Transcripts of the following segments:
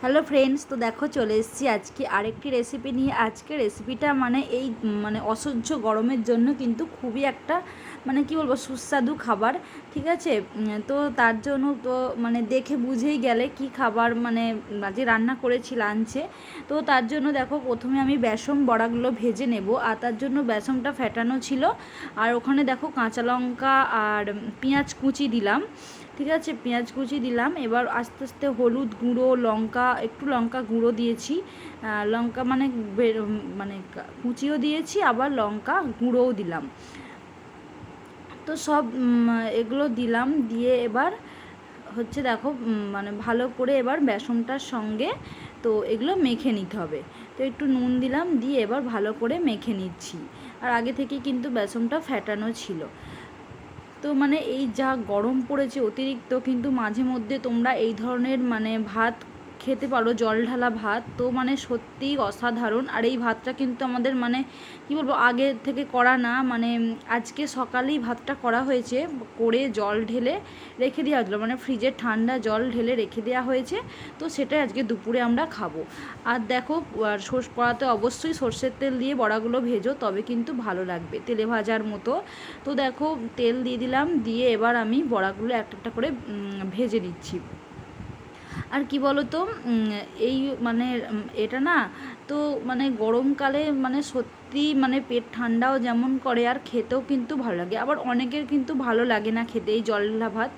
Hello friends, তো দেখো চলে এসেছি আজকে আরেকটি রেসিপি নিয়ে। আজকে রেসিপিটা এই অসহ্য গরমের জন্য কিন্তু খুবই একটা কি বলবো সুস্বাদু খাবার। ঠিক আছে, তো তার জন্য তো দেখে বুঝেই গেলে কি খাবার আজকে রান্না করেছি লাঞ্চে। তো তার জন্য দেখো প্রথমে আমি বেসন বড়াগুলো ভেজে নেব, আর তার জন্য বেসনটা ফেটানো ছিল। আর ওখানে দেখো কাঁচা লঙ্কা আর পেঁয়াজ কুচি দিলাম। ঠিক আছে, পেঁয়াজ কুচি দিলাম। এবার আস্তে আস্তে হলুদ গুঁড়ো, একটু লঙ্কা গুঁড়ো দিয়েছি, লঙ্কা কুচিও দিয়েছি, আবার লঙ্কা গুঁড়োও দিলাম। তো সব এগুলো দিলাম, দিয়ে এবার দেখো ভালো করে এবার বেসনটার সঙ্গে তো এগুলো মেখে নিতে হবে। তো একটু নুন দিলাম, দিয়ে এবার ভালো করে মেখে নিচ্ছি। আর আগে থেকে কিন্তু বেসনটা ফেটানো ছিল। তো এই যা গরম পড়েছে অতিরিক্ত, কিন্তু মাঝে মধ্যে তোমরা এই ধরনের ভাত খেতে পারো, জল ঢালা ভাত। তো সত্যিই অসাধারণ। আর এই ভাতটা কিন্তু আমাদের কী বলবো আগে থেকে করা না, আজকে সকালেই ভাতটা করা হয়েছে, করে জল ঢেলে রেখে দেওয়া হয়েছিলো, ফ্রিজের ঠান্ডা জল ঢেলে রেখে দেওয়া হয়েছে। তো সেটাই আজকে দুপুরে আমরা খাবো। আর দেখো কড়াতে অবশ্যই সর্ষের তেল দিয়ে বড়াগুলো ভেজো, তবে কিন্তু ভালো লাগবে, তেলে ভাজার মতো। তো দেখো তেল দিয়ে দিলাম, দিয়ে এবার আমি বড়াগুলো একটা একটা করে ভেজে নিচ্ছি। আর কি বলো তো, এই এটা না, তো গরমকালে সত্যি পেট ঠান্ডাও যেমন করে, আর খেতেও কিন্তু ভালো লাগে। আবার অনেকের কিন্তু ভালো লাগে না খেতে এই জলঢালা ভাত,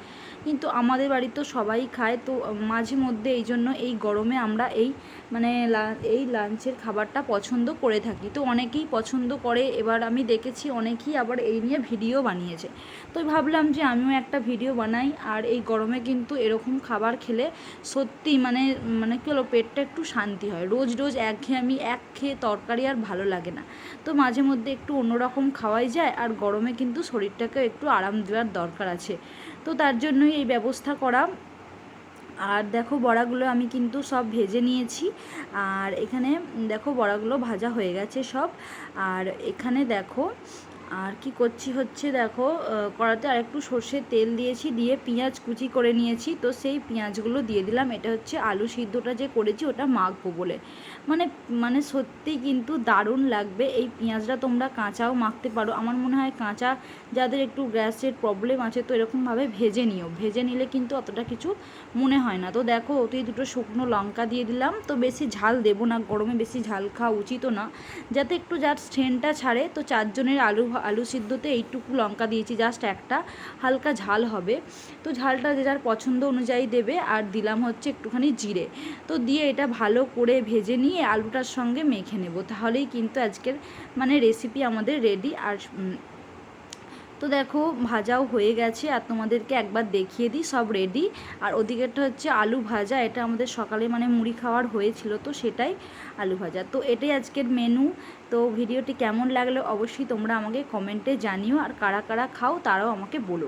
কিন্তু আমাদের বাড়ি তো সবাই খায়। তো মাঝে মধ্যে এই জন্য এই গরমে আমরা এই এই লাঞ্চের খাবারটা পছন্দ করে থাকি। তো অনেকেই পছন্দ করে, এবার আমি দেখেছি অনেকেই আবার এই নিয়ে ভিডিও বানিয়েছে। তো ভাবলাম যে আমিও একটা ভিডিও বানাই। আর এই গরমে কিন্তু এরকম খাবার খেলে সত্যি কী হলো, পেটটা একটু শান্তি হয়। রোজ রোজ এক খেয়ে তরকারি আর ভালো লাগে না। তো মাঝে মধ্যে একটু অন্যরকম খাওয়াই যায়, আর গরমে কিন্তু শরীরটাকে একটু আরাম দেওয়ার দরকার আছে। তো তার জন্যই এই ব্যবস্থা করা। আর দেখো বড়াগুলো আমি কিন্তু সব ভেজে নিয়েছি। আর এখানে দেখো বড়াগুলো ভাজা হয়ে গেছে সব। আর এখানে দেখো আর কি করছি দেখো কড়াতে আর একটু সর্ষের তেল দিয়েছি, দিয়ে পেঁয়াজ কুচি করে নিয়েছি। তো সেই পেঁয়াজগুলো দিয়ে দিলাম। এটা হচ্ছে আলু সিদ্ধটা যে করেছি ওটা মাখবো বলে। সত্যি কিন্তু দারুণ লাগবে। এই পেঁয়াজটা তোমরা কাঁচাও মাখতে পারো। আমার মনে হয় কাঁচা, যাদের একটু গ্যাসের প্রবলেম আছে, তো এরকমভাবে ভেজে নিও, ভেজে নিলে কিন্তু অতটা কিছু মনে হয় না। তো দেখো ওতেই দুটো শুকনো লঙ্কা দিয়ে দিলাম। তো বেশি ঝাল দেবো না, গরমে বেশি ঝাল খাওয়া উচিতও না, যাতে একটু সেন্টটা ছাড়ে। তো 4 জনের আলু সিদ্ধতে এইটুকু লঙ্কা দিয়েছি, জাস্ট একটা, হালকা ঝাল হবে। তো ঝালটা যে যার পছন্দ অনুযায়ী দেবে। আর দিলাম হচ্ছে একটুখানি জিরে। তো দিয়ে এটা ভালো করে ভেজে নিয়ে আলুটার সঙ্গে মেখে নেব, তাহলেই কিন্তু আজকের রেসিপি আমাদের রেডি। আর তো দেখো ভাজাও হয়ে গেছে, আর তোমাদেরকে একবার দেখিয়ে দিই, সব রেডি। আর ওদিকেরটা হচ্ছে আলু ভাজা, এটা আমাদের সকালে মুড়ি খাওয়ার হয়েছিল, তো সেটাই আলু ভাজা। তো এটাই আজকের মেনু। তো ভিডিওটি কেমন লাগলো অবশ্যই তোমরা আমাকে কমেন্টে জানিও, আর কারা কারা খাও তারাও আমাকে বলো।